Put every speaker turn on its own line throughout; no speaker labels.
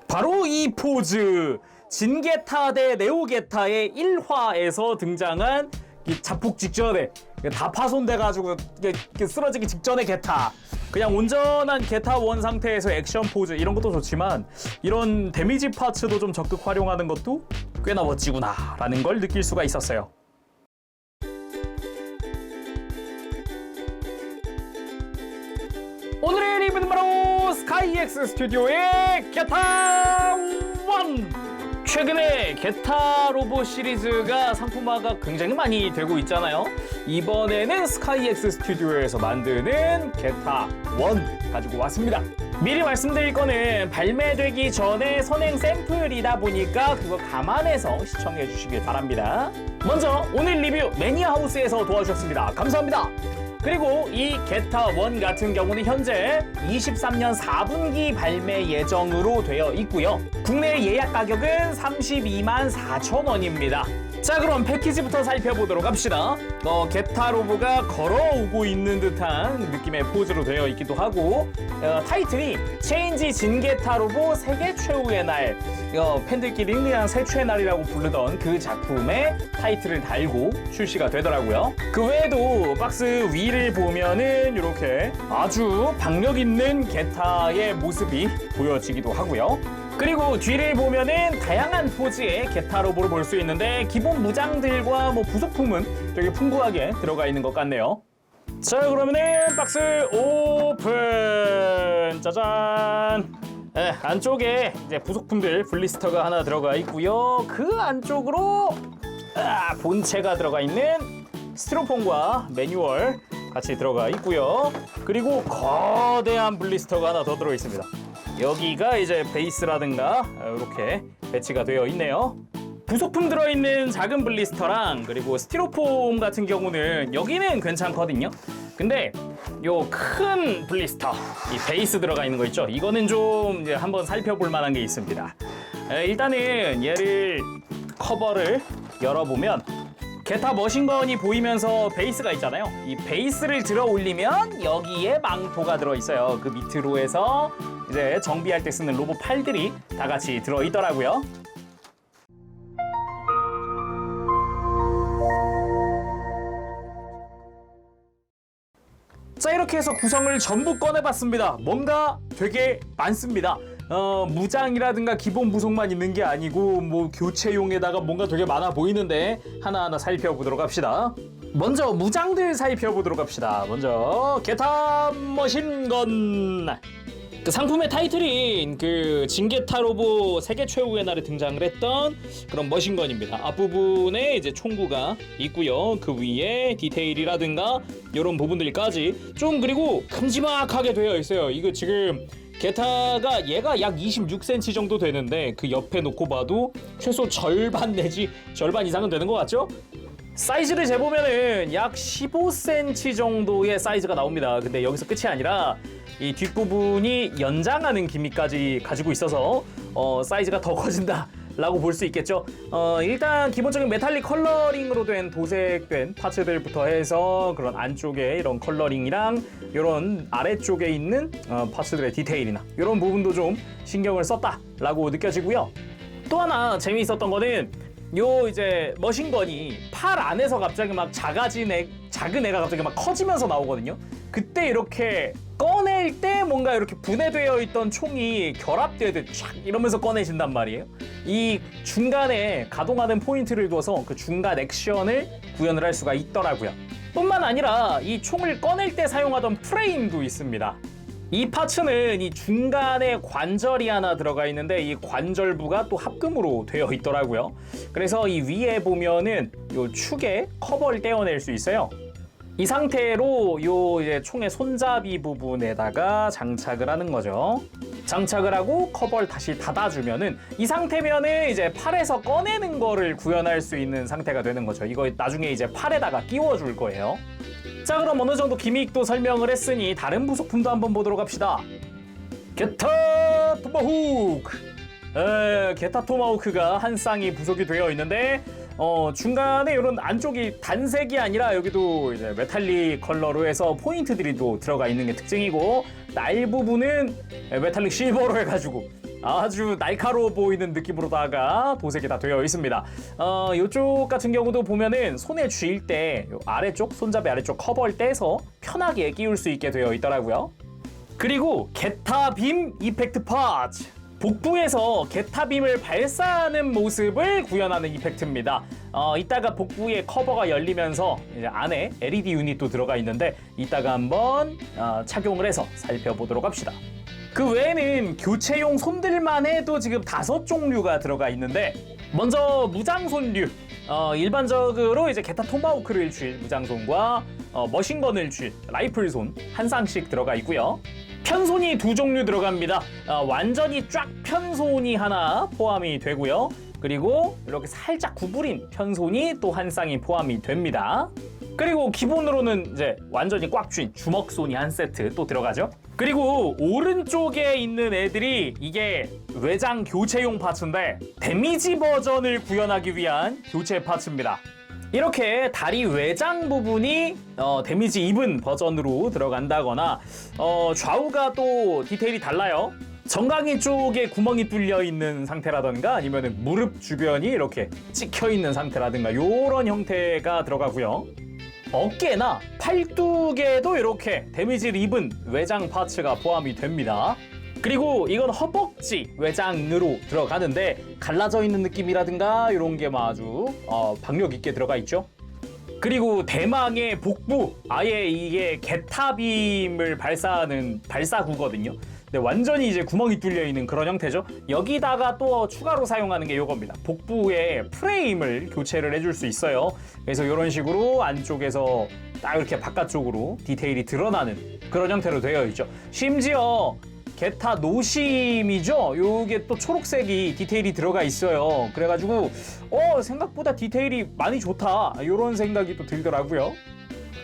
바로 이 포즈, 진게타 대 네오게타의 1화에서 등장한 이 자폭 직전에 다 파손돼가지고 쓰러지기 직전의 게타, 그냥 온전한 게타 원 상태에서 액션 포즈 이런 것도 좋지만 이런 데미지 파츠도 좀 적극 활용하는 것도 꽤나 멋지구나 라는 걸 느낄 수가 있었어요. 오늘의 리뷰는 바로 스카이엑스 스튜디오의 게타 1! 최근에 게타 로봇 시리즈가 상품화가 굉장히 많이 되고 있잖아요. 이번에는 스카이엑스 스튜디오에서 만드는 게타 1 가지고 왔습니다. 미리 말씀드릴 거는 발매되기 전에 선행 샘플이다 보니까 그거 감안해서 시청해 주시길 바랍니다. 먼저 오늘 리뷰 매니아하우스에서 도와주셨습니다. 감사합니다. 그리고 이 게타 1 같은 경우는 현재 23년 4분기 발매 예정으로 되어 있고요. 국내 예약 가격은 32만 4천 원입니다. 자, 그럼 패키지부터 살펴보도록 합시다. 게타 로보가 걸어오고 있는 듯한 느낌의 포즈로 되어 있기도 하고, 타이틀이 체인지 진게타 로보 세계 최후의 날, 팬들끼리 그냥 세추의 날이라고 부르던 그 작품의 타이틀을 달고 출시가 되더라고요. 그 외에도 박스 위를 보면은 이렇게 아주 박력 있는 게타의 모습이 보여지기도 하고요. 그리고 뒤를 보면은 다양한 포즈의 게타 로보를 볼 수 있는데 기본 무장들과 부속품은 되게 풍부하게 들어가 있는 것 같네요. 자, 그러면은 박스 오픈! 짜잔! 네, 안쪽에 이제 부속품들 블리스터가 하나 들어가 있고요. 그 안쪽으로 본체가 들어가 있는 스티로폼과 매뉴얼 같이 들어가 있고요. 그리고 거대한 블리스터가 하나 더 들어 있습니다. 여기가 이제 베이스라든가 이렇게 배치가 되어 있네요. 부속품 들어있는 작은 블리스터랑 그리고 스티로폼 같은 경우는 여기는 괜찮거든요. 근데 요 큰 블리스터, 이 베이스 들어가 있는 거 있죠? 이거는 좀 이제 한번 살펴볼 만한 게 있습니다. 일단은 얘를 커버를 열어보면 게타 머신건이 보이면서 베이스가 있잖아요. 이 베이스를 들어 올리면 여기에 망토가 들어있어요. 그 밑으로 해서 이제 정비할 때 쓰는 로봇 팔들이 다 같이 들어있더라고요. 자, 이렇게 해서 구성을 전부 꺼내봤습니다. 뭔가 되게 많습니다. 무장이라든가 기본 부속만 있는 게 아니고 교체용에다가 뭔가 되게 많아 보이는데 하나하나 살펴보도록 합시다. 먼저 무장들 살펴보도록 합시다. 먼저 게타 머신건. 그 상품의 타이틀인 그 진게타 로보 세계 최후의 날에 등장을 했던 그런 머신건입니다. 앞부분에 이제 총구가 있고요. 그 위에 디테일이라든가 이런 부분들까지 좀 그리고 큼지막하게 되어 있어요. 이거 지금 게타가 얘가 약 26cm 정도 되는데 그 옆에 놓고 봐도 최소 절반 내지 절반 이상은 되는 것 같죠? 사이즈를 재보면은 약 15cm 정도의 사이즈가 나옵니다. 근데 여기서 끝이 아니라 이 뒷부분이 연장하는 기미까지 가지고 있어서 사이즈가 더 커진다 라고 볼 수 있겠죠. 일단 기본적인 메탈릭 컬러링으로 된 도색된 파츠들부터 해서 그런 안쪽에 이런 컬러링이랑 이런 아래쪽에 있는 파츠들의 디테일이나 이런 부분도 좀 신경을 썼다 라고 느껴지고요. 또 하나 재미있었던 거는 요 이제 머신건이 팔 안에서 갑자기 막 작은 애가 갑자기 막 커지면서 나오거든요. 그때 이렇게 꺼낼 때 뭔가 이렇게 분해되어 있던 총이 결합되듯 촥 이러면서 꺼내진단 말이에요. 이 중간에 가동하는 포인트를 둬서 그 중간 액션을 구현을 할 수가 있더라고요. 뿐만 아니라 이 총을 꺼낼 때 사용하던 프레임도 있습니다. 이 파츠는 이 중간에 관절이 하나 들어가 있는데 이 관절부가 또 합금으로 되어 있더라고요. 그래서 이 위에 보면은 요 축에 커버를 떼어낼 수 있어요. 이 상태로 요 이제 총의 손잡이 부분에다가 장착을 하는 거죠. 장착을 하고 커버를 다시 닫아주면은 이 상태면은 이제 팔에서 꺼내는 거를 구현할 수 있는 상태가 되는 거죠. 이거 나중에 이제 팔에다가 끼워줄 거예요. 자, 그럼 어느 정도 기믹도 설명을 했으니 다른 부속품도 한번 보도록 합시다. 게타 토마호크. 게타 토마호크가 한 쌍이 부속이 되어 있는데 중간에 이런 안쪽이 단색이 아니라 여기도 이제 메탈릭 컬러로 해서 포인트들이 또 들어가 있는 게 특징이고 날 부분은 메탈릭 실버로 해가지고 아주 날카로워 보이는 느낌으로다가 도색이 다 되어 있습니다. 이쪽 같은 경우도 보면은 손에 쥘 때 아래쪽, 손잡이 아래쪽 커버를 떼서 편하게 끼울 수 있게 되어 있더라고요. 그리고 게타빔 이펙트 파츠. 복부에서 게타빔을 발사하는 모습을 구현하는 이펙트입니다. 이따가 복부의 커버가 열리면서 이제 안에 LED 유닛도 들어가 있는데 이따가 한번 착용을 해서 살펴보도록 합시다. 그 외에는 교체용 손들만 해도 지금 5종류가 들어가 있는데 먼저 무장손류. 일반적으로 이제 게타 토마호크를 쥘 무장손과 머신건을 쥘 라이플손 한 쌍씩 들어가 있고요. 편손이 2종류 들어갑니다. 완전히 쫙 편손이 하나 포함이 되고요. 그리고 이렇게 살짝 구부린 편손이 또 한 쌍이 포함이 됩니다. 그리고 기본으로는 이제 완전히 꽉 쥔 주먹손이 한 세트 또 들어가죠. 그리고 오른쪽에 있는 애들이 이게 외장 교체용 파츠인데 데미지 버전을 구현하기 위한 교체 파츠입니다. 이렇게 다리 외장 부분이 데미지 입은 버전으로 들어간다거나 좌우가 또 디테일이 달라요. 정강이 쪽에 구멍이 뚫려 있는 상태라든가 아니면 무릎 주변이 이렇게 찍혀 있는 상태라든가 이런 형태가 들어가고요. 어깨나 팔뚝에도 이렇게 데미지를 입은 외장 파츠가 포함이 됩니다. 그리고 이건 허벅지 외장으로 들어가는데 갈라져 있는 느낌이라든가 이런 게 아주 박력 있게 들어가 있죠. 그리고 대망의 복부, 아예 이게 게타빔을 발사하는 발사구거든요. 근데 완전히 이제 구멍이 뚫려 있는 그런 형태죠. 여기다가 또 추가로 사용하는 게 이겁니다. 복부에 프레임을 교체를 해줄 수 있어요. 그래서 이런 식으로 안쪽에서 딱 이렇게 바깥쪽으로 디테일이 드러나는 그런 형태로 되어 있죠. 심지어 게타 노심이죠. 요게 또 초록색이 디테일이 들어가 있어요. 그래가지고 생각보다 디테일이 많이 좋다 이런 생각이 또 들더라고요.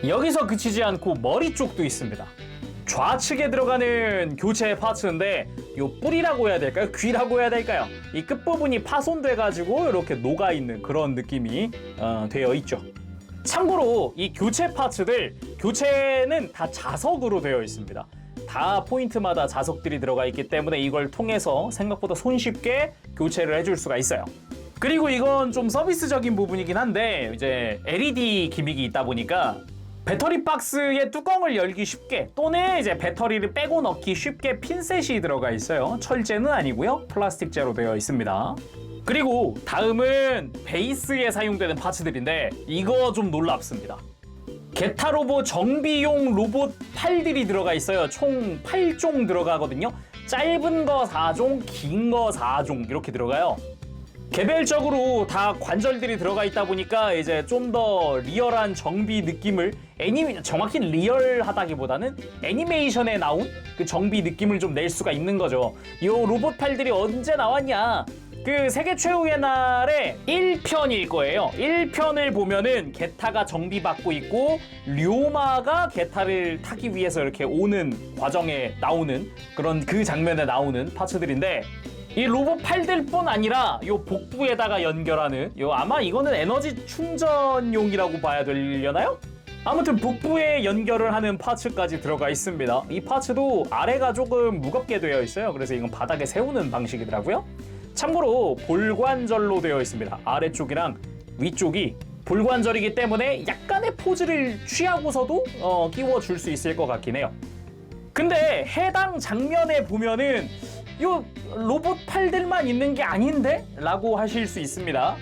여기서 그치지 않고 머리 쪽도 있습니다. 좌측에 들어가는 교체 파츠인데 요 뿔이라고 해야 될까요? 귀라고 해야 될까요? 이 끝부분이 파손돼가지고 이렇게 녹아있는 그런 느낌이 되어 있죠. 참고로 이 교체 파츠들 교체는 다 자석으로 되어 있습니다. 다 포인트마다 자석들이 들어가 있기 때문에 이걸 통해서 생각보다 손쉽게 교체를 해줄 수가 있어요. 그리고 이건 좀 서비스적인 부분이긴 한데 이제 LED 기믹이 있다 보니까 배터리 박스의 뚜껑을 열기 쉽게 또는 이제 배터리를 빼고 넣기 쉽게 핀셋이 들어가 있어요. 철제는 아니고요. 플라스틱제로 되어 있습니다. 그리고 다음은 베이스에 사용되는 파츠들인데 이거 좀 놀랍습니다. 게타 로봇 정비용 로봇 팔들이 들어가 있어요. 총 8종 들어가거든요. 짧은 거 4종, 긴 거 4종 이렇게 들어가요. 개별적으로 다 관절들이 들어가 있다 보니까 이제 좀 더 리얼한 정비 느낌을 정확히 리얼하다기보다는 애니메이션에 나온 그 정비 느낌을 좀 낼 수가 있는 거죠. 이 로봇 팔들이 언제 나왔냐? 그 세계 최후의 날에 1편일 거예요. 1편을 보면은 게타가 정비받고 있고 류마가 게타를 타기 위해서 이렇게 오는 과정에 나오는 그런 그 장면에 나오는 파츠들인데 이 로봇 팔들뿐 아니라 요 복부에다가 연결하는 아마 이거는 에너지 충전용이라고 봐야 되려나요? 아무튼 복부에 연결을 하는 파츠까지 들어가 있습니다. 이 파츠도 아래가 조금 무겁게 되어 있어요. 그래서 이건 바닥에 세우는 방식이더라고요. 참고로 볼관절로 되어 있습니다. 아래쪽이랑 위쪽이 볼관절이기 때문에 약간의 포즈를 취하고서도 끼워줄 수 있을 것 같긴 해요. 근데 해당 장면에 보면은 요 로봇 팔들만 있는 게 아닌데? 라고 하실 수 있습니다.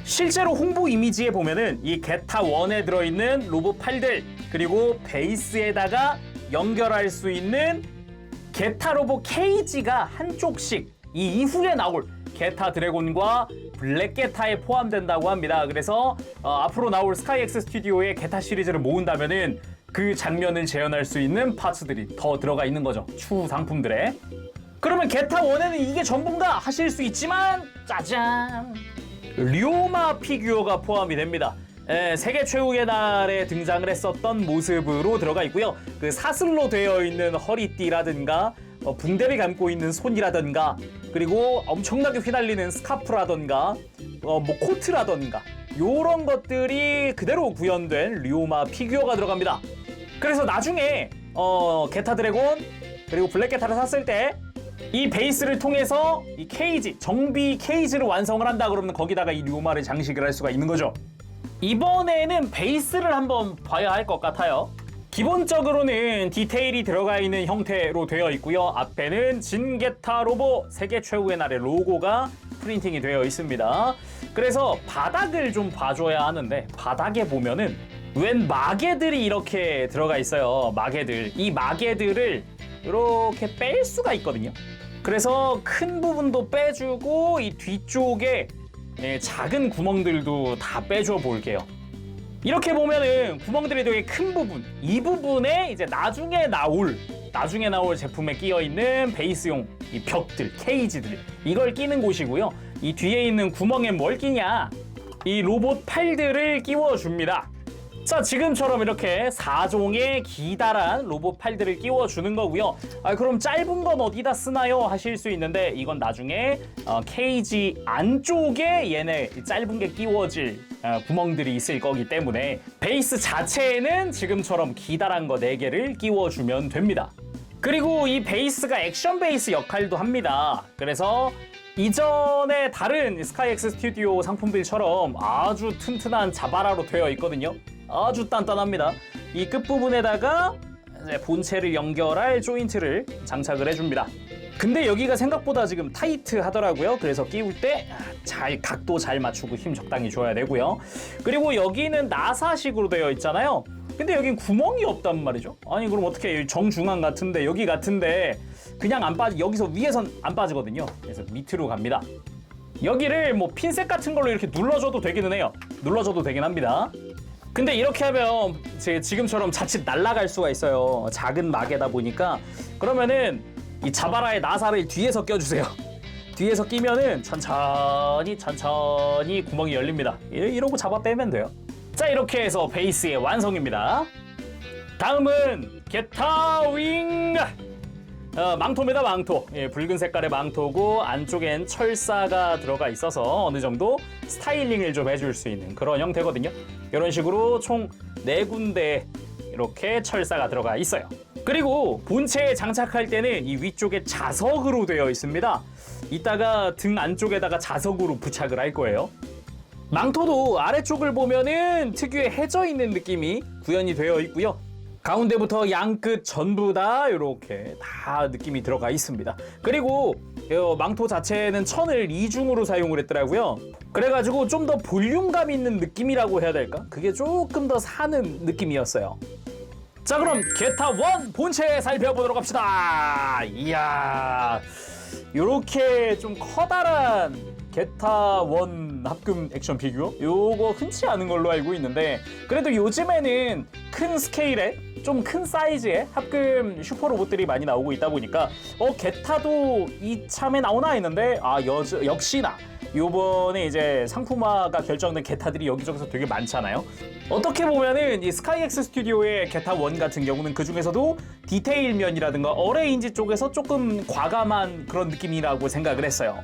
실제로 홍보 이미지에 보면은 이 게타 1에 들어있는 로봇 팔들 그리고 베이스에다가 연결할 수 있는 게타 로봇 케이지가 한쪽씩 이 이후에 나올 게타 드래곤과 블랙 게타에 포함된다고 합니다. 그래서 앞으로 나올 스카이엑스 스튜디오의 게타 시리즈를 모은다면은 그 장면을 재현할 수 있는 파츠들이 더 들어가 있는 거죠. 추후 상품들에. 그러면 게타 1에는 이게 전부인가 하실 수 있지만 짜잔! 류마 피규어가 포함이 됩니다. 세계 최후의 날에 등장을 했었던 모습으로 들어가 있고요. 그 사슬로 되어 있는 허리띠라든가 붕대를 감고 있는 손이라든가 그리고 엄청나게 휘날리는 스카프라든가 뭐 코트라든가 요런 것들이 그대로 구현된 류마 피규어가 들어갑니다. 그래서 나중에 게타 드래곤 그리고 블랙 게타를 샀을 때 이 베이스를 통해서 이 케이지, 정비 케이지를 완성을 한다 그러면 거기다가 이 류마를 장식을 할 수가 있는 거죠. 이번에는 베이스를 한번 봐야 할 것 같아요. 기본적으로는 디테일이 들어가 있는 형태로 되어 있고요. 앞에는 진게타 로봇 세계 최후의 날의 로고가 프린팅이 되어 있습니다. 그래서 바닥을 좀 봐줘야 하는데 바닥에 보면은 웬 마개들이 이렇게 들어가 있어요. 마개들. 이 마개들을 이렇게 뺄 수가 있거든요. 그래서 큰 부분도 빼주고 이 뒤쪽에 작은 구멍들도 다 빼줘 볼게요. 이렇게 보면은 구멍들이 되게 큰 부분, 이 부분에 이제 나중에 나올 제품에 끼어 있는 베이스용 이 벽들, 케이지들, 이걸 끼는 곳이고요. 이 뒤에 있는 구멍에 뭘 끼냐? 이 로봇 팔들을 끼워줍니다. 자, 지금처럼 이렇게 4종의 기다란 로봇 팔들을 끼워주는 거고요. 그럼 짧은 건 어디다 쓰나요? 하실 수 있는데 이건 나중에 케이지 안쪽에 얘네 짧은 게 끼워질 구멍들이 있을 거기 때문에 베이스 자체에는 지금처럼 기다란 거 4개를 끼워주면 됩니다. 그리고 이 베이스가 액션 베이스 역할도 합니다. 그래서 이전에 다른 스카이엑스 스튜디오 상품들처럼 아주 튼튼한 자바라로 되어 있거든요. 아주 단단합니다. 이 끝부분에다가 이제 본체를 연결할 조인트를 장착을 해줍니다. 근데 여기가 생각보다 지금 타이트 하더라고요. 그래서 끼울 때 각도 잘 맞추고 힘 적당히 줘야 되고요. 그리고 여기는 나사식으로 되어 있잖아요. 근데 여긴 구멍이 없단 말이죠. 아니 그럼 어떻게 정중앙 같은데 여기 같은데 그냥 안 빠지, 여기서 위에선 안 빠지거든요. 그래서 밑으로 갑니다. 여기를 뭐 핀셋 같은 걸로 이렇게 눌러줘도 되기는 해요. 눌러줘도 되긴 합니다. 근데 이렇게 하면 지금처럼 자칫 날아갈 수가 있어요. 작은 마개다 보니까. 그러면은 이 자바라의 나사를 뒤에서 껴주세요. 뒤에서 끼면은 천천히 구멍이 열립니다. 이러고 잡아 빼면 돼요. 자, 이렇게 해서 베이스의 완성입니다. 다음은 게타윙! 망토입니다. 망토. 붉은 색깔의 망토고 안쪽엔 철사가 들어가 있어서 어느 정도 스타일링을 좀 해줄 수 있는 그런 형태거든요. 이런 식으로 총 4군데 이렇게 철사가 들어가 있어요. 그리고 본체에 장착할 때는 이 위쪽에 자석으로 되어 있습니다. 이따가 등 안쪽에다가 자석으로 부착을 할 거예요. 망토도 아래쪽을 보면은 특유의 해져 있는 느낌이 구현이 되어 있고요. 가운데부터 양끝 전부 다 이렇게 다 느낌이 들어가 있습니다. 그리고 망토 자체는 천을 이중으로 사용을 했더라고요. 그래가지고 좀 더 볼륨감 있는 느낌이라고 해야 될까? 그게 조금 더 사는 느낌이었어요. 자, 그럼 게타 1 본체 살펴보도록 합시다. 이야, 요렇게 좀 커다란 게타 1 합금 액션 피규어? 요거 흔치 않은 걸로 알고 있는데 그래도 요즘에는 큰 스케일의 좀 큰 사이즈의 합금 슈퍼 로봇들이 많이 나오고 있다 보니까 게타도 이참에 나오나 했는데 역시나 요번에 이제 상품화가 결정된 게타들이 여기저기서 되게 많잖아요. 어떻게 보면은 이 스카이엑스 스튜디오의 게타 1 같은 경우는 그 중에서도 디테일 면이라든가 어레인지 쪽에서 조금 과감한 그런 느낌이라고 생각을 했어요.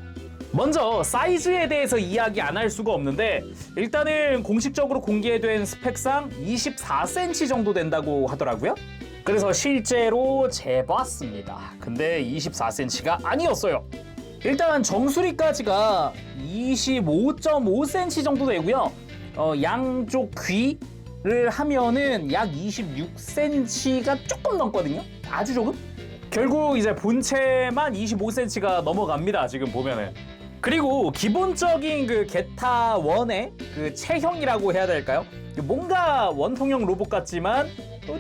먼저 사이즈에 대해서 이야기 안 할 수가 없는데 일단은 공식적으로 공개된 스펙상 24cm 정도 된다고 하더라고요. 그래서 실제로 재봤습니다. 근데 24cm가 아니었어요. 일단 정수리까지가 25.5cm 정도 되고요. 양쪽 귀를 하면은 약 26cm가 조금 넘거든요. 아주 조금? 결국 이제 본체만 25cm가 넘어갑니다. 지금 보면은. 그리고 기본적인 그 게타 1의 그 체형이라고 해야 될까요? 뭔가 원통형 로봇 같지만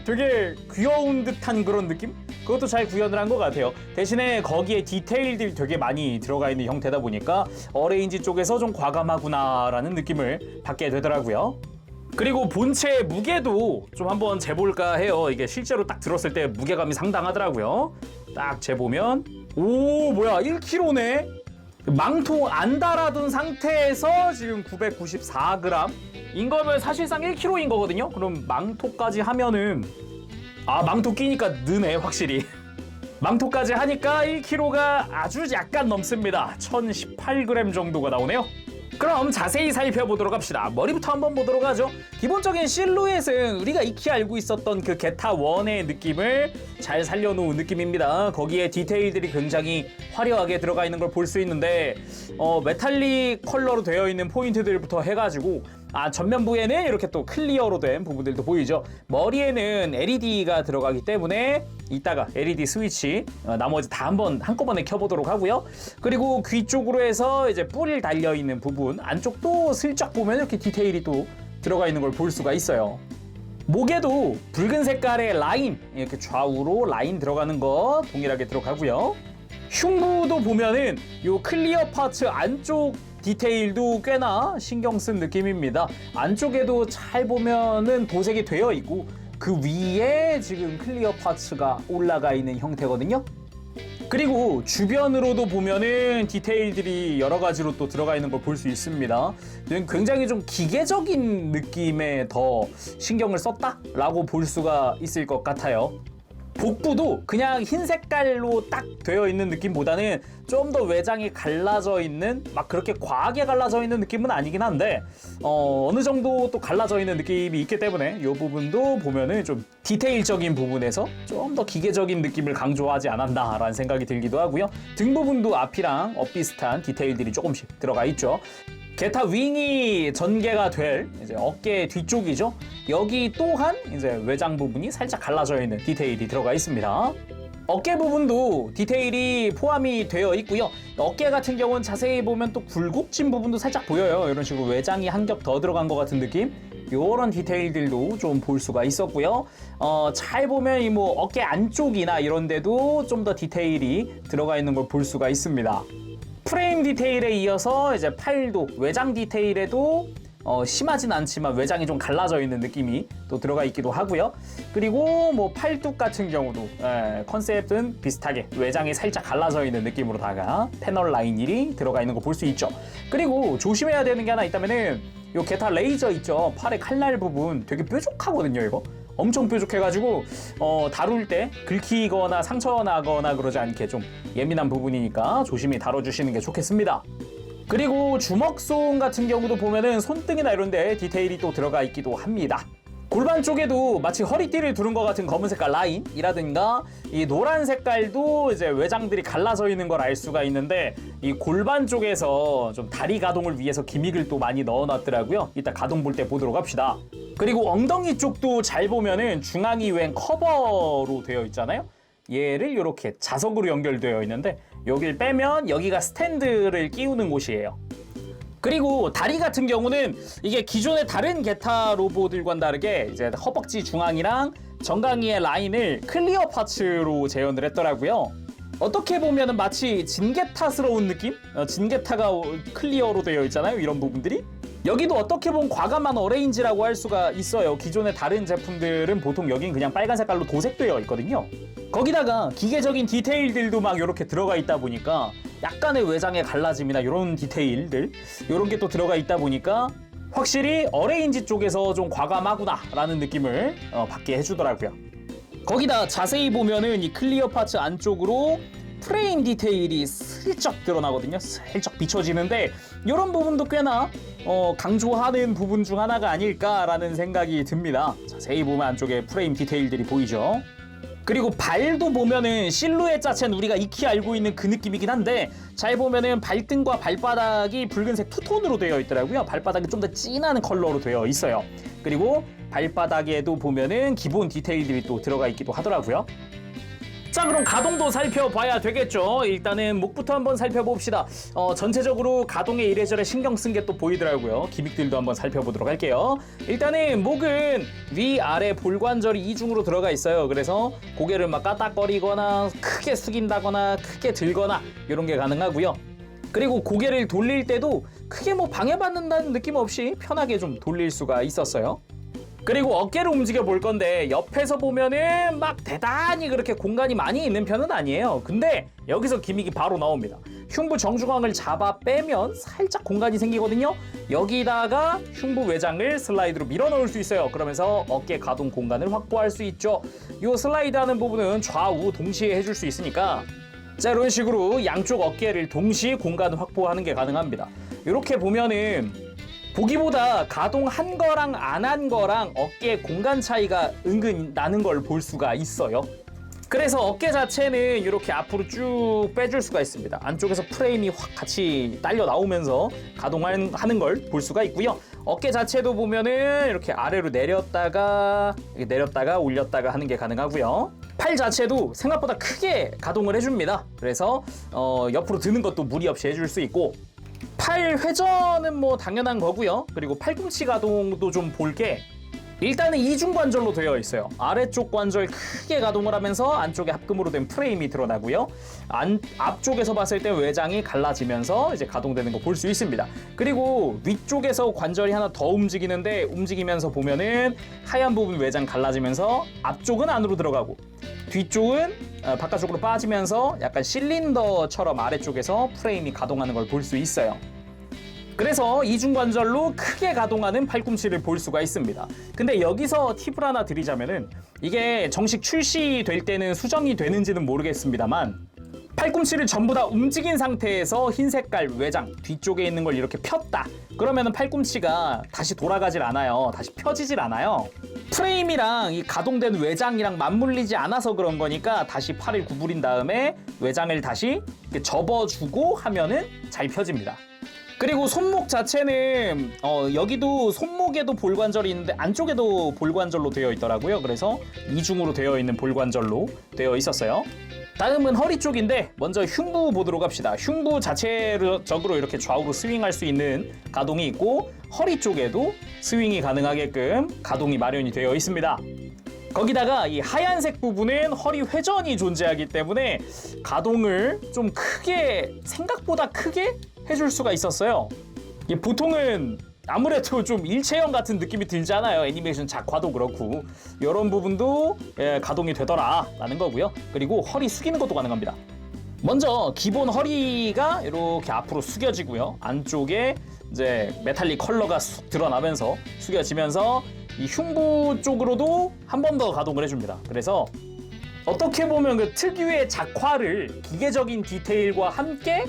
되게 귀여운 듯한 그런 느낌? 그것도 잘 구현을 한 것 같아요. 대신에 거기에 디테일들이 되게 많이 들어가 있는 형태다 보니까 어레인지 쪽에서 좀 과감하구나라는 느낌을 받게 되더라고요. 그리고 본체의 무게도 좀 한번 재볼까 해요. 이게 실제로 딱 들었을 때 무게감이 상당하더라고요. 딱 재보면 오, 뭐야, 1kg네? 망토 안 달아둔 상태에서 지금 994g 인 거면 사실상 1kg인 거거든요. 그럼 망토까지 하면은 망토 끼니까 느네 확실히. 망토까지 하니까 1kg가 아주 약간 넘습니다. 1018g 정도가 나오네요. 그럼 자세히 살펴보도록 합시다. 머리부터 한번 보도록 하죠. 기본적인 실루엣은 우리가 익히 알고 있었던 그 게타 1의 느낌을 잘 살려놓은 느낌입니다. 거기에 디테일들이 굉장히 화려하게 들어가 있는 걸 볼 수 있는데 메탈릭 컬러로 되어 있는 포인트들부터 해가지고 전면부에는 이렇게 또 클리어로 된 부분들도 보이죠. 머리에는 LED가 들어가기 때문에 이따가 LED 스위치 나머지 다 한꺼번에 켜보도록 하고요. 그리고 귀 쪽으로 해서 이제 뿔 달려있는 부분 안쪽도 슬쩍 보면 이렇게 디테일이 또 들어가 있는 걸 볼 수가 있어요. 목에도 붉은 색깔의 라인, 이렇게 좌우로 라인 들어가는 거 동일하게 들어가고요. 흉부도 보면은 요 클리어 파츠 안쪽 디테일도 꽤나 신경 쓴 느낌입니다. 안쪽에도 잘 보면은 도색이 되어 있고 그 위에 지금 클리어 파츠가 올라가 있는 형태거든요. 그리고 주변으로도 보면은 디테일들이 여러 가지로 또 들어가 있는 걸 볼 수 있습니다. 굉장히 좀 기계적인 느낌에 더 신경을 썼다라고 볼 수가 있을 것 같아요. 복부도 그냥 흰 색깔로 딱 되어 있는 느낌보다는 좀 더 외장이 갈라져 있는, 막 그렇게 과하게 갈라져 있는 느낌은 아니긴 한데 어느 정도 또 갈라져 있는 느낌이 있기 때문에 이 부분도 보면은 좀 디테일적인 부분에서 좀 더 기계적인 느낌을 강조하지 않았나라는 생각이 들기도 하고요. 등 부분도 앞이랑 엇비슷한 디테일들이 조금씩 들어가 있죠. 게타 윙이 전개가 될 이제 어깨 뒤쪽이죠. 여기 또한 이제 외장 부분이 살짝 갈라져 있는 디테일이 들어가 있습니다. 어깨 부분도 디테일이 포함이 되어 있고요. 어깨 같은 경우는 자세히 보면 또 굴곡진 부분도 살짝 보여요. 이런 식으로 외장이 한 겹 더 들어간 것 같은 느낌. 이런 디테일들도 좀 볼 수가 있었고요. 잘 보면 이 뭐 어깨 안쪽이나 이런 데도 좀 더 디테일이 들어가 있는 걸 볼 수가 있습니다. 프레임 디테일에 이어서 이제 팔도 외장 디테일에도 심하진 않지만 외장이 좀 갈라져 있는 느낌이 또 들어가 있기도 하고요. 그리고 뭐 팔뚝 같은 경우도 컨셉은 비슷하게 외장이 살짝 갈라져 있는 느낌으로다가 패널 라인이 들어가 있는 거 볼 수 있죠. 그리고 조심해야 되는 게 하나 있다면은 요 게타 레이저 있죠. 팔의 칼날 부분 되게 뾰족하거든요. 이거 엄청 뾰족해가지고 다룰 때 긁히거나 상처 나거나 그러지 않게 좀 예민한 부분이니까 조심히 다뤄주시는 게 좋겠습니다. 그리고 주먹손 같은 경우도 보면은 손등이나 이런 데 디테일이 또 들어가 있기도 합니다. 골반 쪽에도 마치 허리띠를 두른 것 같은 검은 색깔 라인이라든가 이 노란 색깔도 이제 외장들이 갈라져 있는 걸 알 수가 있는데 이 골반 쪽에서 좀 다리 가동을 위해서 기믹을 또 많이 넣어놨더라고요. 이따 가동 볼 때 보도록 합시다. 그리고 엉덩이 쪽도 잘 보면은 중앙이 웬 커버로 되어 있잖아요. 얘를 이렇게 자석으로 연결되어 있는데 여길 빼면 여기가 스탠드를 끼우는 곳이에요. 그리고 다리 같은 경우는 이게 기존의 다른 게타 로보들과는 다르게 이제 허벅지 중앙이랑 정강이의 라인을 클리어 파츠로 재현을 했더라고요. 어떻게 보면은 마치 진게타스러운 느낌? 진게타가 클리어로 되어 있잖아요. 이런 부분들이. 여기도 어떻게 보면 과감한 어레인지라고 할 수가 있어요. 기존의 다른 제품들은 보통 여긴 그냥 빨간 색깔로 도색되어 있거든요. 거기다가 기계적인 디테일들도 막 이렇게 들어가 있다 보니까 약간의 외장의 갈라짐이나 이런 디테일들 이런 게 또 들어가 있다 보니까 확실히 어레인지 쪽에서 좀 과감하구나 라는 느낌을 받게 해주더라고요. 거기다 자세히 보면은 이 클리어 파츠 안쪽으로 프레임 디테일이 슬쩍 드러나거든요. 슬쩍 비춰지는데 이런 부분도 꽤나 강조하는 부분 중 하나가 아닐까라는 생각이 듭니다. 자세히 보면 안쪽에 프레임 디테일들이 보이죠. 그리고 발도 보면은 실루엣 자체는 우리가 익히 알고 있는 그 느낌이긴 한데 잘 보면은 발등과 발바닥이 붉은색 투톤으로 되어 있더라고요. 발바닥이 좀 더 진한 컬러로 되어 있어요. 그리고 발바닥에도 보면은 기본 디테일들이 또 들어가 있기도 하더라고요. 자, 그럼 가동도 살펴봐야 되겠죠. 일단은 목부터 한번 살펴봅시다. 전체적으로 가동에 이래저래 신경 쓴 게 또 보이더라고요. 기믹들도 한번 살펴보도록 할게요. 일단은 목은 위아래 볼관절이 이중으로 들어가 있어요. 그래서 고개를 막 까딱거리거나 크게 숙인다거나 크게 들거나 이런 게 가능하고요. 그리고 고개를 돌릴 때도 크게 뭐 방해받는다는 느낌 없이 편하게 좀 돌릴 수가 있었어요. 그리고 어깨를 움직여 볼 건데 옆에서 보면은 막 대단히 그렇게 공간이 많이 있는 편은 아니에요. 근데 여기서 기믹이 바로 나옵니다. 흉부 정중앙을 잡아 빼면 살짝 공간이 생기거든요. 여기다가 흉부 외장을 슬라이드로 밀어 넣을 수 있어요. 그러면서 어깨 가동 공간을 확보할 수 있죠. 이 슬라이드 하는 부분은 좌우 동시에 해줄 수 있으니까 자, 이런 식으로 양쪽 어깨를 동시에 공간을 확보하는 게 가능합니다. 이렇게 보면은 보기보다 가동한 거랑 안 한 거랑 어깨 공간 차이가 은근 나는 걸 볼 수가 있어요. 그래서 어깨 자체는 이렇게 앞으로 쭉 빼줄 수가 있습니다. 안쪽에서 프레임이 확 같이 딸려 나오면서 가동하는 걸 볼 수가 있고요. 어깨 자체도 보면은 이렇게 아래로 내렸다가 올렸다가 하는 게 가능하고요. 팔 자체도 생각보다 크게 가동을 해줍니다. 그래서 옆으로 드는 것도 무리 없이 해줄 수 있고, 팔 회전은 뭐 당연한 거고요. 그리고 팔꿈치 가동도 좀 볼게, 일단은 이중 관절로 되어 있어요. 아래쪽 관절 크게 가동을 하면서 안쪽에 합금으로 된 프레임이 드러나고요. 앞쪽에서 봤을 때 외장이 갈라지면서 이제 가동되는 거 볼 수 있습니다. 그리고 위쪽에서 관절이 하나 더 움직이는데, 움직이면서 보면은 하얀 부분 외장 갈라지면서 앞쪽은 안으로 들어가고 뒤쪽은 바깥쪽으로 빠지면서 약간 실린더처럼 아래쪽에서 프레임이 가동하는 걸 볼 수 있어요. 그래서 이중관절로 크게 가동하는 팔꿈치를 볼 수가 있습니다. 근데 여기서 팁을 하나 드리자면은, 이게 정식 출시될 때는 수정이 되는지는 모르겠습니다만, 팔꿈치를 전부 다 움직인 상태에서 흰 색깔 외장 뒤쪽에 있는 걸 이렇게 폈다, 그러면은 팔꿈치가 다시 돌아가질 않아요. 다시 펴지질 않아요. 프레임이랑 이 가동된 외장이랑 맞물리지 않아서 그런 거니까 다시 팔을 구부린 다음에 외장을 다시 이렇게 접어주고 하면은 잘 펴집니다. 그리고 손목 자체는 여기도 손목에도 볼관절이 있는데 안쪽에도 볼관절로 되어 있더라고요. 그래서 이중으로 되어 있는 볼관절로 되어 있었어요. 다음은 허리 쪽인데, 먼저 흉부 보도록 합시다. 흉부 자체적으로 이렇게 좌우로 스윙할 수 있는 가동이 있고, 허리 쪽에도 스윙이 가능하게끔 가동이 마련이 되어 있습니다. 거기다가 이 하얀색 부분은 허리 회전이 존재하기 때문에 가동을 좀 크게, 생각보다 크게 해줄 수가 있었어요. 보통은 아무래도 좀 일체형 같은 느낌이 들잖아요. 애니메이션 작화도 그렇고. 이런 부분도 가동이 되더라라는 거고요. 그리고 허리 숙이는 것도 가능합니다. 먼저 기본 허리가 이렇게 앞으로 숙여지고요. 안쪽에 이제 메탈릭 컬러가 쑥 드러나면서 숙여지면서 이 흉부 쪽으로도 한 번 더 가동을 해줍니다. 그래서 어떻게 보면 그 특유의 작화를 기계적인 디테일과 함께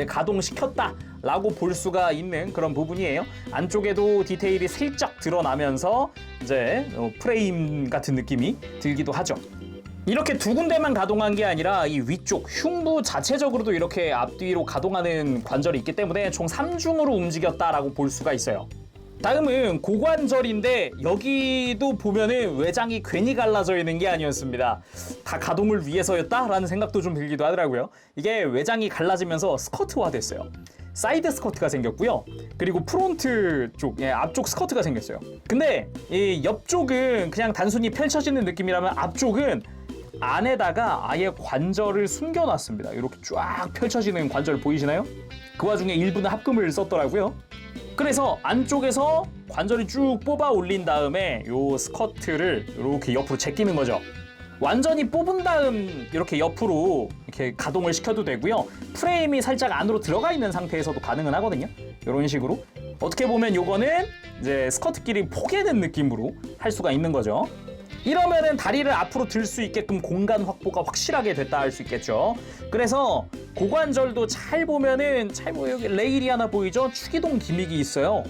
가동시켰다라고 볼 수가 있는 그런 부분이에요. 안쪽에도 디테일이 슬쩍 드러나면서 이제 프레임 같은 느낌이 들기도 하죠. 이렇게 두 군데만 가동한 게 아니라 이 위쪽 흉부 자체적으로도 이렇게 앞뒤로 가동하는 관절이 있기 때문에 총 3중으로 움직였다라고 볼 수가 있어요. 다음은 고관절인데, 여기도 보면은 외장이 괜히 갈라져 있는 게 아니었습니다. 다 가동을 위해서였다라는 생각도 좀 들기도 하더라고요. 이게 외장이 갈라지면서 스커트화 됐어요. 사이드 스커트가 생겼고요. 그리고 프론트 쪽, 앞쪽 스커트가 생겼어요. 근데 이 옆쪽은 그냥 단순히 펼쳐지는 느낌이라면, 앞쪽은 안에다가 아예 관절을 숨겨놨습니다. 이렇게 쫙 펼쳐지는 관절 보이시나요? 그 와중에 일부는 합금을 썼더라고요. 그래서 안쪽에서 관절이 쭉 뽑아 올린 다음에 요 스커트를 이렇게 옆으로 제끼는 거죠. 완전히 뽑은 다음 이렇게 옆으로 이렇게 가동을 시켜도 되고요. 프레임이 살짝 안으로 들어가 있는 상태에서도 가능은 하거든요. 이런 식으로. 어떻게 보면 요거는 이제 스커트끼리 포개는 느낌으로 할 수가 있는 거죠. 이러면은 다리를 앞으로 들 수 있게끔 공간 확보가 확실하게 됐다 할 수 있겠죠. 그래서 고관절도 잘 보면은, 여기 레일이 하나 보이죠? 추기동 기믹이 있어요.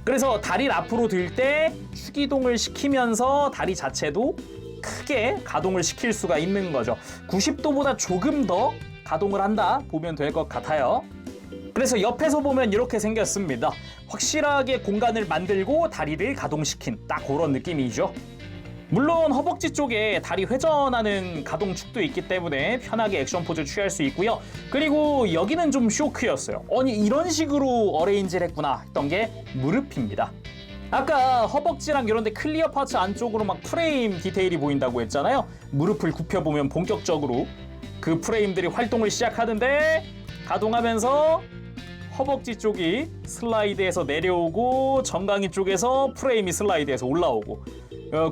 그래서 다리를 앞으로 들 때 추기동을 시키면서 다리 자체도 크게 가동을 시킬 수가 있는 거죠. 90도보다 조금 더 가동을 한다 보면 될 것 같아요. 그래서 옆에서 보면 이렇게 생겼습니다. 확실하게 공간을 만들고 다리를 가동시킨 딱 그런 느낌이죠. 물론 허벅지 쪽에 다리 회전하는 가동축도 있기 때문에 편하게 액션 포즈 취할 수 있고요. 그리고 여기는 좀 쇼크였어요. 아니, 이런 식으로 어레인지를 했구나 했던 게 무릎입니다. 아까 허벅지랑 이런 데 클리어 파츠 안쪽으로 막 프레임 디테일이 보인다고 했잖아요. 무릎을 굽혀보면 본격적으로 그 프레임들이 활동을 시작하는데, 가동하면서 허벅지 쪽이 슬라이드해서 내려오고 정강이 쪽에서 프레임이 슬라이드해서 올라오고,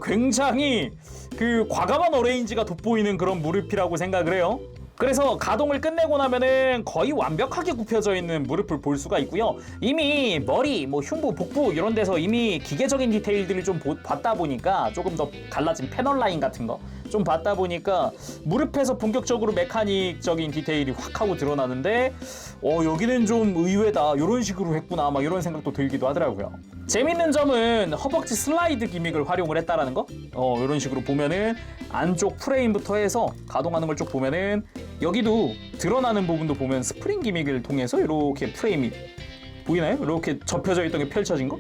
굉장히 그 과감한 어레인지가 돋보이는 그런 무릎이라고 생각을 해요. 그래서 가동을 끝내고 나면은 거의 완벽하게 굽혀져 있는 무릎을 볼 수가 있고요. 이미 머리, 흉부, 복부 이런 데서 이미 기계적인 디테일들을 좀 봤다 보니까 조금 더 갈라진 패널 라인 같은 거, 좀 받다 보니까 무릎에서 본격적으로 메카닉적인 디테일이 확 하고 드러나는데 여기는 좀 의외다, 이런 식으로 했구나, 막 이런 생각도 들기도 하더라고요. 재밌는 점은 허벅지 슬라이드 기믹을 활용을 했다라는 거. 이런 식으로 보면은 안쪽 프레임부터 해서 가동하는 걸 쭉 보면은 여기도 드러나는 부분도 보면 스프링 기믹을 통해서 이렇게 프레임이 보이나요? 이렇게 접혀져 있던 게 펼쳐진 거.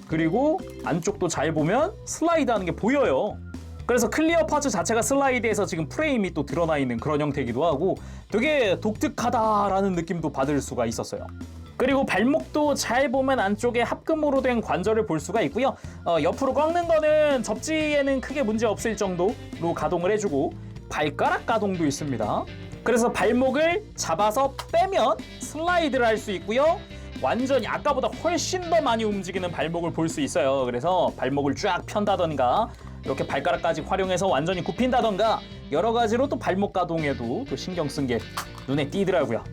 그리고 안쪽도 잘 보면 슬라이드 하는 게 보여요. 그래서 클리어 파츠 자체가 슬라이드해서 지금 프레임이 또 드러나 있는 그런 형태이기도 하고 되게 독특하다라는 느낌도 받을 수가 있었어요. 그리고 발목도 잘 보면 안쪽에 합금으로 된 관절을 볼 수가 있고요. 옆으로 꺾는 거는 접지에는 크게 문제 없을 정도로 가동을 해주고 발가락 가동도 있습니다. 그래서 발목을 잡아서 빼면 슬라이드를 할 수 있고요. 완전히 아까보다 훨씬 더 많이 움직이는 발목을 볼 수 있어요. 그래서 발목을 쫙 편다던가 이렇게 발가락까지 활용해서 완전히 굽힌다던가 여러 가지로 또 발목 가동에도 또 신경 쓴 게 눈에 띄더라고요.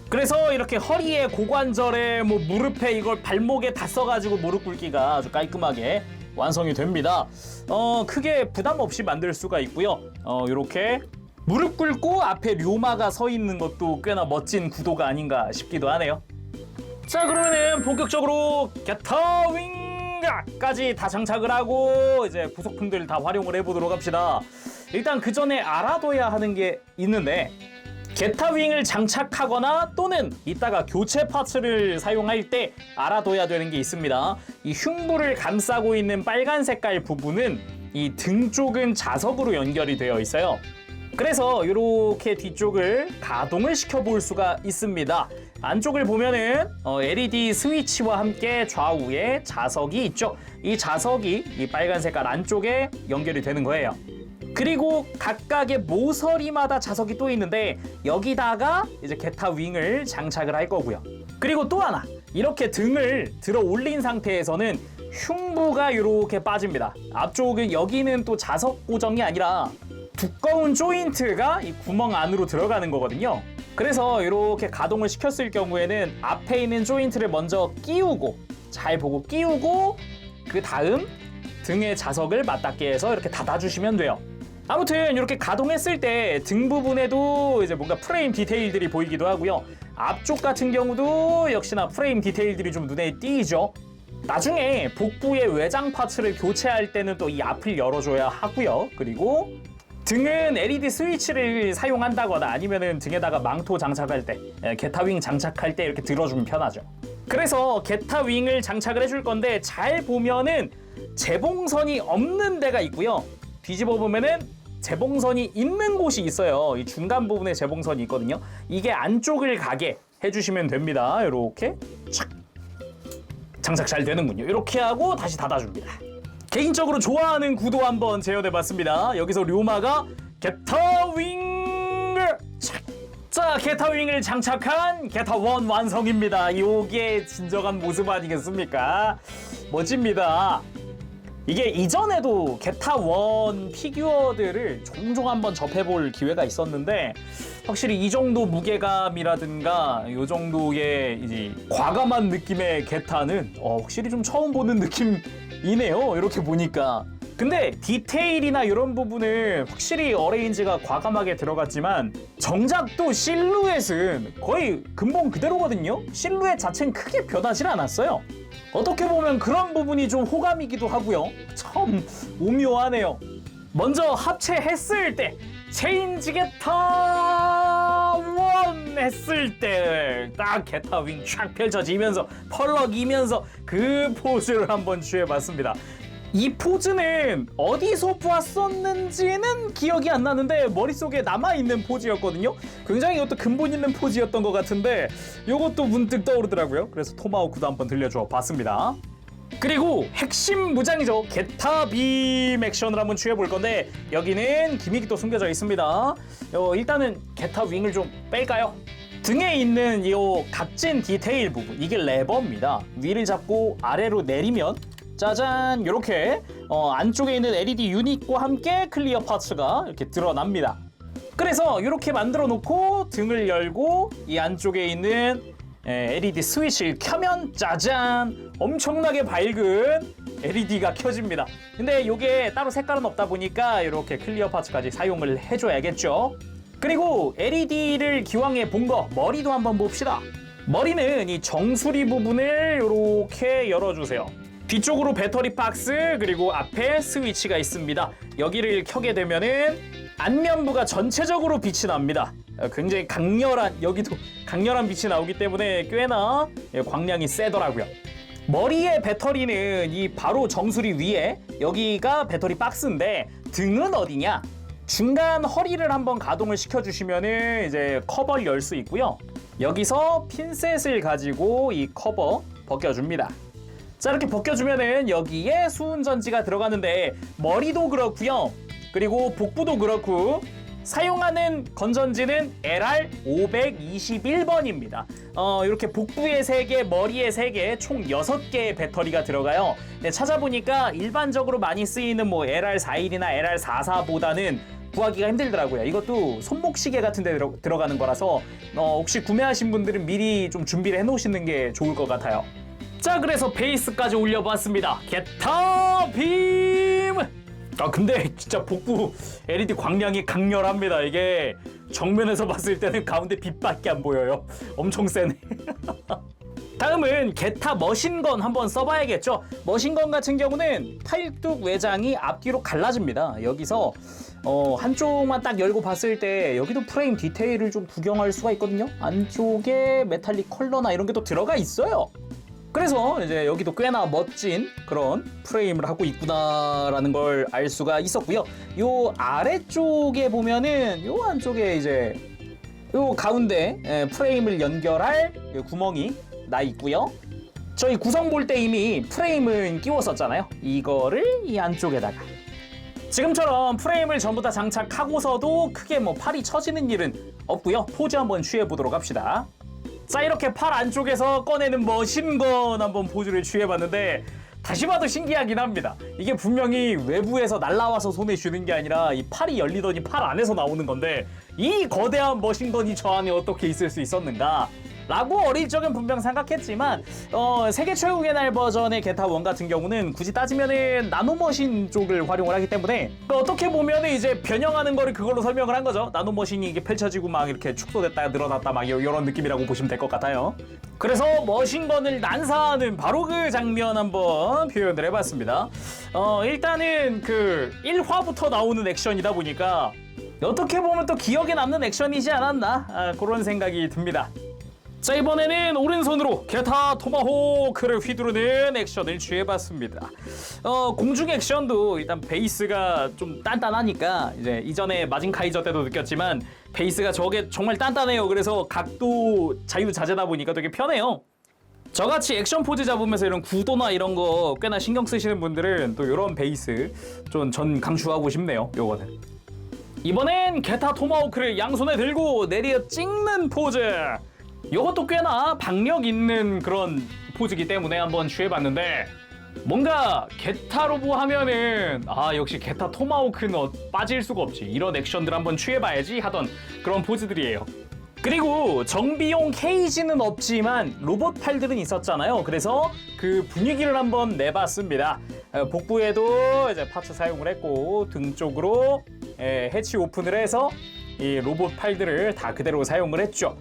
그래서 이렇게 허리에 고관절에 뭐 무릎에 이걸 발목에 다 써가지고 무릎 꿇기가 아주 깔끔하게 완성이 됩니다. 크게 부담 없이 만들 수가 있고요. 이렇게 무릎 꿇고 앞에 류마가 서 있는 것도 꽤나 멋진 구도가 아닌가 싶기도 하네요. 자, 그러면은 본격적으로 게타윙까지 다 장착을 하고 이제 부속품들 다 활용을 해보도록 합시다. 일단 그 전에 알아둬야 하는 게 있는데, 게타윙을 장착하거나 또는 이따가 교체 파츠를 사용할 때 알아둬야 되는 게 있습니다. 이 흉부를 감싸고 있는 빨간 색깔 부분은 이 등 쪽은 자석으로 연결이 되어 있어요. 그래서 이렇게 뒤쪽을 가동을 시켜볼 수가 있습니다. 안쪽을 보면은 LED 스위치와 함께 좌우에 자석이 있죠. 이 자석이 이 빨간 색깔 안쪽에 연결이 되는 거예요. 그리고 각각의 모서리마다 자석이 또 있는데 여기다가 이제 게타윙을 장착을 할 거고요. 그리고 또 하나, 이렇게 등을 들어 올린 상태에서는 흉부가 이렇게 빠집니다. 앞쪽은 여기는 또 자석 고정이 아니라 두꺼운 조인트가 이 구멍 안으로 들어가는 거거든요. 그래서 이렇게 가동을 시켰을 경우에는 앞에 있는 조인트를 먼저 끼우고, 잘 보고 끼우고, 그 다음 등의 자석을 맞닿게 해서 이렇게 닫아주시면 돼요. 아무튼 이렇게 가동했을 때 등 부분에도 이제 뭔가 프레임 디테일들이 보이기도 하고요. 앞쪽 같은 경우도 역시나 프레임 디테일들이 좀 눈에 띄죠. 나중에 복부의 외장 파츠를 교체할 때는 또 이 앞을 열어줘야 하고요. 그리고 등은 LED 스위치를 사용한다거나 아니면은 등에다가 망토 장착할 때, 게타윙 장착할 때 이렇게 들어주면 편하죠. 그래서 게타윙을 장착을 해줄 건데 잘 보면은 재봉선이 없는 데가 있고요. 뒤집어 보면은 재봉선이 있는 곳이 있어요. 이 중간 부분에 재봉선이 있거든요. 이게 안쪽을 가게 해주시면 됩니다. 이렇게 착 장착 잘 되는군요. 이렇게 하고 다시 닫아줍니다. 개인적으로 좋아하는 구도 한번 재현해봤습니다. 여기서 류마가 게타윙을 착! 자, 게타윙을 장착한 게타1 완성입니다. 요게 진정한 모습 아니겠습니까? 멋집니다. 이게 이전에도 게타1 피규어들을 종종 한번 접해볼 기회가 있었는데 확실히 이 정도 무게감이라든가 이 정도의 이제 과감한 느낌의 게타는 확실히 좀 처음 보는 느낌이네요. 이렇게 보니까. 근데 디테일이나 이런 부분은 확실히 어레인지가 과감하게 들어갔지만 정작 또 실루엣은 거의 근본 그대로거든요. 실루엣 자체는 크게 변하지 않았어요. 어떻게 보면 그런 부분이 좀 호감이기도 하고요. 참 오묘하네요. 먼저 합체했을 때 체인지 게타 1 했을 때 딱 게타윙 촥 펼쳐지면서 펄럭이면서 그 포즈를 한번 취해봤습니다. 이 포즈는 어디서 보았었는지는 기억이 안 나는데 머릿속에 남아있는 포즈였거든요. 굉장히 이것도 근본 있는 포즈였던 것 같은데 이것도 문득 떠오르더라고요. 그래서 토마호크도 한번 들려줘 봤습니다. 그리고 핵심 무장이죠. 게타빔 액션을 한번 취해볼 건데 여기는 기믹이 또 숨겨져 있습니다. 일단은 게타윙을 좀 뺄까요? 등에 있는 이 각진 디테일 부분, 이게 레버입니다. 위를 잡고 아래로 내리면 짜잔, 이렇게 안쪽에 있는 LED 유닛과 함께 클리어 파츠가 이렇게 드러납니다. 그래서 이렇게 만들어 놓고 등을 열고 이 안쪽에 있는 LED 스위치를 켜면 짜잔, 엄청나게 밝은 LED가 켜집니다. 근데 이게 따로 색깔은 없다 보니까 이렇게 클리어 파츠까지 사용을 해줘야겠죠. 그리고 LED를 기왕에 본 거 머리도 한번 봅시다. 머리는 이 정수리 부분을 이렇게 열어주세요. 뒤쪽으로 배터리 박스 그리고 앞에 스위치가 있습니다. 여기를 켜게 되면은 안면부가 전체적으로 빛이 납니다. 굉장히 강렬한, 여기도 강렬한 빛이 나오기 때문에 꽤나 광량이 세더라고요. 머리의 배터리는 이 바로 정수리 위에, 여기가 배터리 박스인데 등은 어디냐? 중간 허리를 한번 가동을 시켜주시면은 이제 커버를 열 수 있고요. 여기서 핀셋을 가지고 이 커버 벗겨줍니다. 자, 이렇게 벗겨주면은 여기에 수은전지가 들어가는데 머리도 그렇고요. 그리고 복부도 그렇고 사용하는 건전지는 LR521번입니다. 이렇게 복부에 3개, 머리에 3개, 총 6개의 배터리가 들어가요. 네, 찾아보니까 일반적으로 많이 쓰이는 뭐 LR41이나 LR44보다는 구하기가 힘들더라고요. 이것도 손목시계 같은 데 들어가는 거라서 혹시 구매하신 분들은 미리 좀 준비를 해놓으시는 게 좋을 것 같아요. 자, 그래서 베이스까지 올려봤습니다. 게타 빔! 근데 진짜 복부 LED 광량이 강렬합니다. 이게 정면에서 봤을 때는 가운데 빛밖에 안 보여요. 엄청 세네. 다음은 게타 머신건 한번 써봐야겠죠. 머신건 같은 경우는 팔뚝 외장이 앞뒤로 갈라집니다. 여기서 한쪽만 딱 열고 봤을 때 여기도 프레임 디테일을 좀 구경할 수가 있거든요. 안쪽에 메탈릭 컬러나 이런 게 또 들어가 있어요. 그래서 이제 여기도 꽤나 멋진 그런 프레임을 하고 있구나라는 걸 알 수가 있었고요. 요 아래쪽에 보면은 요 안쪽에 이제 요 가운데 프레임을 연결할 구멍이 나 있고요. 저희 구성 볼 때 이미 프레임을 끼웠었잖아요. 이거를 이 안쪽에다가 지금처럼 프레임을 전부 다 장착하고서도 크게 뭐 팔이 처지는 일은 없고요. 포즈 한번 취해보도록 합시다. 자, 이렇게 팔 안쪽에서 꺼내는 머신건 한번 포즈를 취해봤는데 다시 봐도 신기하긴 합니다. 이게 분명히 외부에서 날라와서 손에 쥐는 게 아니라 이 팔이 열리더니 팔 안에서 나오는 건데 이 거대한 머신건이 저 안에 어떻게 있을 수 있었는가 라고 어릴 적엔 분명 생각했지만 세계 최후의 날 버전의 게타 1 같은 경우는 굳이 따지면은 나노머신 쪽을 활용을 하기 때문에 어떻게 보면은 이제 변형하는 거를 그걸로 설명을 한 거죠. 나노머신이 이게 펼쳐지고 막 이렇게 축소됐다가 늘어났다 막 이런 느낌이라고 보시면 될 것 같아요. 그래서 머신건을 난사하는 바로 그 장면 한번 표현을 해봤습니다. 일단은 그 1화부터 나오는 액션이다 보니까 어떻게 보면 또 기억에 남는 액션이지 않았나 그런 생각이 듭니다. 자, 이번에는 오른손으로 게타 토마호크를 휘두르는 액션을 취해봤습니다. 공중 액션도 일단 베이스가 좀 단단하니까 이제 이전에 마징카이저 때도 느꼈지만 베이스가 저게 정말 단단해요. 그래서 각도 자유자재다 보니까 되게 편해요. 저같이 액션 포즈 잡으면서 이런 구도나 이런 거 꽤나 신경 쓰시는 분들은 또 이런 베이스 좀 전 강추하고 싶네요. 요거는. 이번엔 게타 토마호크를 양손에 들고 내려 찍는 포즈. 이것도 꽤나 박력 있는 그런 포즈이기 때문에 한번 취해봤는데 뭔가 게타 로보 하면은 역시 게타 토마호크는 빠질 수가 없지. 이런 액션들 한번 취해봐야지 하던 그런 포즈들이에요. 그리고 정비용 케이지는 없지만 로봇 팔들은 있었잖아요. 그래서 그 분위기를 한번 내봤습니다. 복부에도 이제 파츠 사용을 했고 등 쪽으로 해치 오픈을 해서 이 로봇 팔들을 다 그대로 사용을 했죠.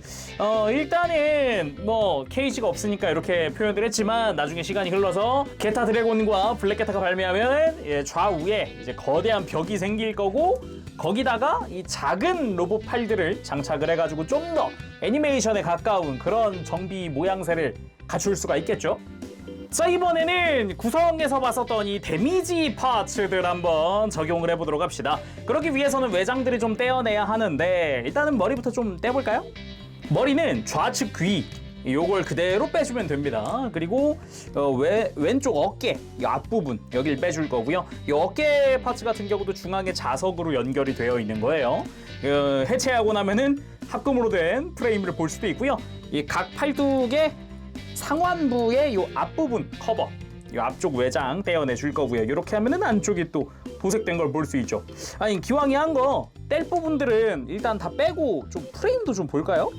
일단은 뭐 케이지가 없으니까 이렇게 표현을 했지만 나중에 시간이 흘러서 게타 드래곤과 블랙 게타가 발매하면 좌우에 이제 거대한 벽이 생길 거고 거기다가 이 작은 로봇 팔들을 장착을 해가지고 좀 더 애니메이션에 가까운 그런 정비 모양새를 갖출 수가 있겠죠. 자, 이번에는 구성에서 봤었던 이 데미지 파츠들 한번 적용을 해보도록 합시다. 그러기 위해서는 외장들을 좀 떼어내야 하는데 일단은 머리부터 좀 떼볼까요? 머리는 좌측 귀 요걸 그대로 빼주면 됩니다. 그리고 왼쪽 어깨 이 앞부분 여길 빼줄 거고요. 이 어깨 파츠 같은 경우도 중앙에 자석으로 연결이 되어 있는 거예요. 해체하고 나면은 합금으로 된 프레임을 볼 수도 있고요. 이 각 팔뚝의 상완부의 요 앞부분 커버, 요 앞쪽 외장 떼어내 줄 거고요. 이렇게 하면은 안쪽이 또 도색된 걸 볼 수 있죠. 아니 기왕이 한 거 뗄 부분들은 일단 다 빼고 좀 프레임도 좀 볼까요?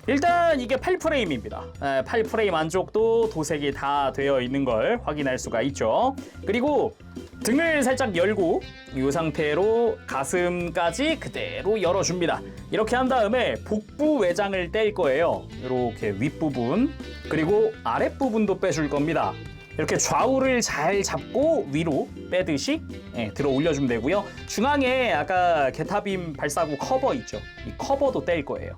일단 이게 8프레임입니다. 8프레임 안쪽도 도색이 다 되어 있는 걸 확인할 수가 있죠. 그리고 등을 살짝 열고 이 상태로 가슴까지 그대로 열어줍니다. 이렇게 한 다음에 복부 외장을 뗄 거예요. 이렇게 윗부분 그리고 아랫부분도 빼줄 겁니다. 이렇게 좌우를 잘 잡고 위로 빼듯이 들어 올려주면 되고요. 중앙에 아까 게타빔 발사구 커버 있죠. 이 커버도 뗄 거예요.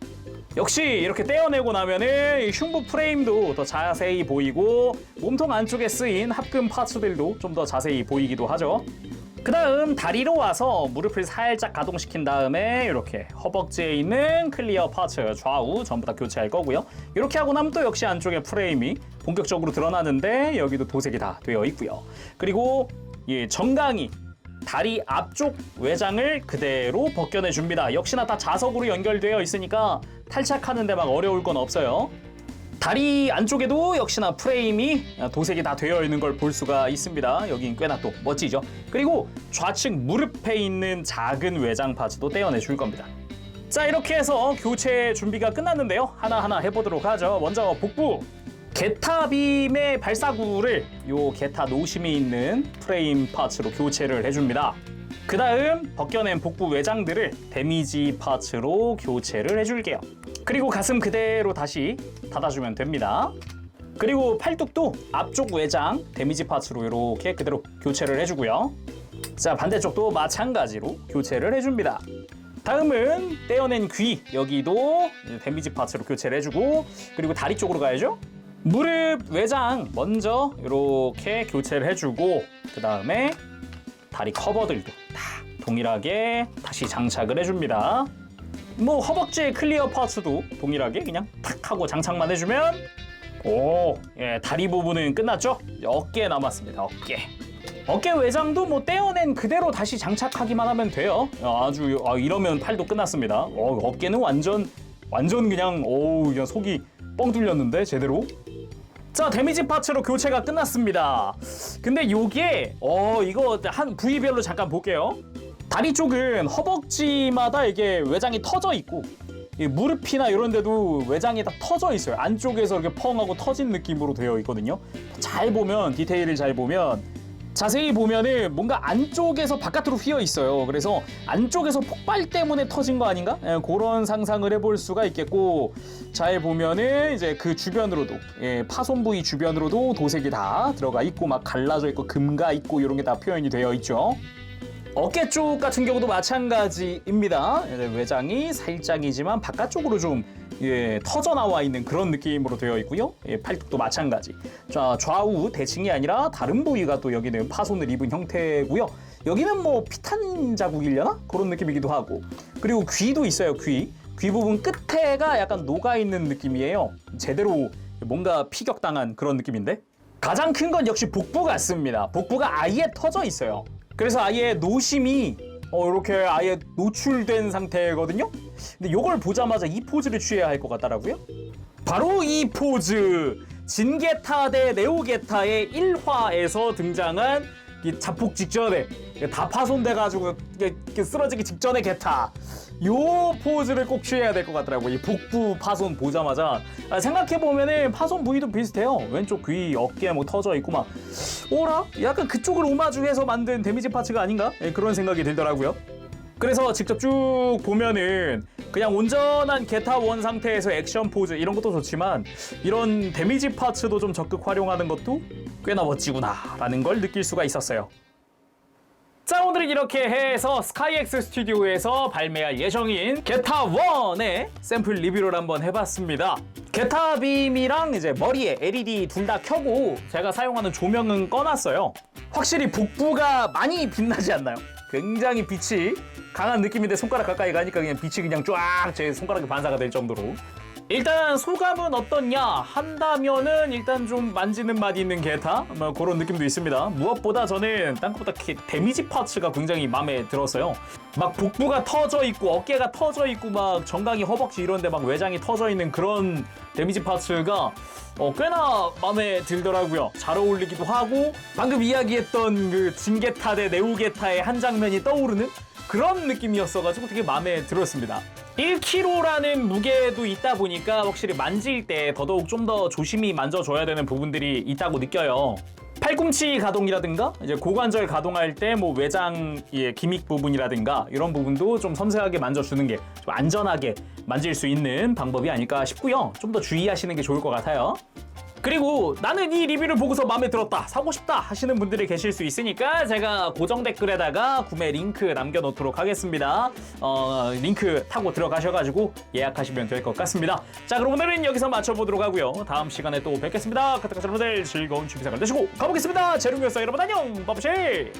역시 이렇게 떼어내고 나면은 흉부 프레임도 더 자세히 보이고 몸통 안쪽에 쓰인 합금 파츠들도 좀 더 자세히 보이기도 하죠. 그 다음 다리로 와서 무릎을 살짝 가동시킨 다음에 이렇게 허벅지에 있는 클리어 파츠 좌우 전부 다 교체할 거고요. 이렇게 하고 나면 또 역시 안쪽에 프레임이 본격적으로 드러나는데 여기도 도색이 다 되어 있고요. 그리고 정강이 다리 앞쪽 외장을 그대로 벗겨내 줍니다. 역시나 다 자석으로 연결되어 있으니까 탈착하는데 막 어려울 건 없어요. 다리 안쪽에도 역시나 프레임이 도색이 다 되어 있는 걸 볼 수가 있습니다. 여긴 꽤나 또 멋지죠. 그리고 좌측 무릎에 있는 작은 외장 파츠도 떼어내 줄 겁니다. 자, 이렇게 해서 교체 준비가 끝났는데요. 하나하나 해보도록 하죠. 먼저 복부. 게타빔의 발사구를 요 게타 노심이 있는 프레임 파츠로 교체를 해줍니다. 그 다음 벗겨낸 복부 외장들을 데미지 파츠로 교체를 해줄게요. 그리고 가슴 그대로 다시 닫아주면 됩니다. 그리고 팔뚝도 앞쪽 외장 데미지 파츠로 이렇게 그대로 교체를 해주고요. 자, 반대쪽도 마찬가지로 교체를 해줍니다. 다음은 떼어낸 귀, 여기도 데미지 파츠로 교체를 해주고, 그리고 다리 쪽으로 가야죠. 무릎 외장 먼저 이렇게 교체를 해주고, 그 다음에 다리 커버들도 다 동일하게 다시 장착을 해줍니다. 뭐 허벅지의 클리어 파츠도 동일하게 그냥 탁 하고 장착만 해주면 다리 부분은 끝났죠? 어깨 남았습니다. 어깨 외장도 뭐 떼어낸 그대로 다시 장착하기만 하면 돼요. 이러면 팔도 끝났습니다. 어깨는 완전 그냥 그냥 속이 뻥 뚫렸는데 제대로. 자, 데미지 파츠로 교체가 끝났습니다. 근데 요게 이거 한 부위별로 잠깐 볼게요. 다리 쪽은 허벅지마다 이게 외장이 터져 있고, 무릎이나 이런 데도 외장이 다 터져 있어요. 안쪽에서 이렇게 펑하고 터진 느낌으로 되어 있거든요. 잘 보면, 디테일을 잘 보면, 자세히 보면은 뭔가 안쪽에서 바깥으로 휘어 있어요. 그래서 안쪽에서 폭발 때문에 터진 거 아닌가? 그런 상상을 해볼 수가 있겠고, 잘 보면은 이제 그 주변으로도, 파손 부위 주변으로도 도색이 다 들어가 있고, 막 갈라져 있고, 금가 있고, 이런 게 다 표현이 되어 있죠. 어깨 쪽 같은 경우도 마찬가지입니다. 외장이 살짝이지만 바깥쪽으로 좀 터져 나와 있는 그런 느낌으로 되어 있고요. 팔뚝도 마찬가지. 자, 좌우 대칭이 아니라 다른 부위가 또 여기는 파손을 입은 형태고요. 여기는 뭐 피탄 자국이려나? 그런 느낌이기도 하고. 그리고 귀도 있어요. 귀 부분 끝에가 약간 녹아 있는 느낌이에요. 제대로 뭔가 피격당한 그런 느낌인데. 가장 큰 건 역시 복부 같습니다. 복부가 아예 터져 있어요. 그래서 아예 노심이 이렇게 아예 노출된 상태거든요. 근데 이걸 보자마자 이 포즈를 취해야 할 것 같더라고요. 바로 이 포즈, 진게타 대 네오게타의 1화에서 등장한 이 자폭 직전에 다 파손돼가지고 쓰러지기 직전의 게타, 요 포즈를 꼭 취해야 될 것 같더라고요. 이 복부 파손 보자마자 생각해보면은 파손 부위도 비슷해요. 왼쪽 귀, 어깨 뭐 터져 있고 막 약간 그쪽을 오마주해서 만든 데미지 파츠가 아닌가? 그런 생각이 들더라고요. 그래서 직접 쭉 보면은 그냥 온전한 게타 원 상태에서 액션 포즈 이런 것도 좋지만 이런 데미지 파츠도 좀 적극 활용하는 것도 꽤나 멋지구나 라는 걸 느낄 수가 있었어요. 자, 오늘은 이렇게 해서 스카이엑스 스튜디오에서 발매할 예정인 게타1의 샘플 리뷰를 한번 해봤습니다. 게타빔이랑 이제 머리에 LED 둘 다 켜고 제가 사용하는 조명은 꺼놨어요. 확실히 복부가 많이 빛나지 않나요? 굉장히 빛이 강한 느낌인데 손가락 가까이 가니까 그냥 빛이 그냥 쫙 제 손가락에 반사가 될 정도로. 일단 소감은 어떻냐 한다면은 일단 좀 만지는 맛이 있는 게타 뭐 그런 느낌도 있습니다. 무엇보다 저는 딴 것보다 데미지 파츠가 굉장히 마음에 들었어요. 막 복부가 터져 있고 어깨가 터져 있고 막 정강이 허벅지 이런데 막 외장이 터져 있는 그런 데미지 파츠가 꽤나 마음에 들더라고요. 잘 어울리기도 하고 방금 이야기했던 그 진게타 대 네오게타의 한 장면이 떠오르는 그런 느낌이었어가지고 되게 마음에 들었습니다. 1kg라는 무게도 있다 보니까 확실히 만질 때 더더욱 좀 더 조심히 만져줘야 되는 부분들이 있다고 느껴요. 팔꿈치 가동이라든가 이제 고관절 가동할 때 뭐 외장 기믹 부분이라든가 이런 부분도 좀 섬세하게 만져주는 게 좀 안전하게 만질 수 있는 방법이 아닐까 싶고요. 좀 더 주의하시는 게 좋을 것 같아요. 그리고 나는 이 리뷰를 보고서 마음에 들었다, 사고 싶다 하시는 분들이 계실 수 있으니까 제가 고정 댓글에다가 구매 링크 남겨놓도록 하겠습니다. 링크 타고 들어가셔가지고 예약하시면 될 것 같습니다. 자, 그럼 오늘은 여기서 마쳐보도록 하고요. 다음 시간에 또 뵙겠습니다. 그때까지 여러분들 즐거운 취미 생활 되시고 가보겠습니다. 제롱이었어요. 여러분 안녕. 바보쉐.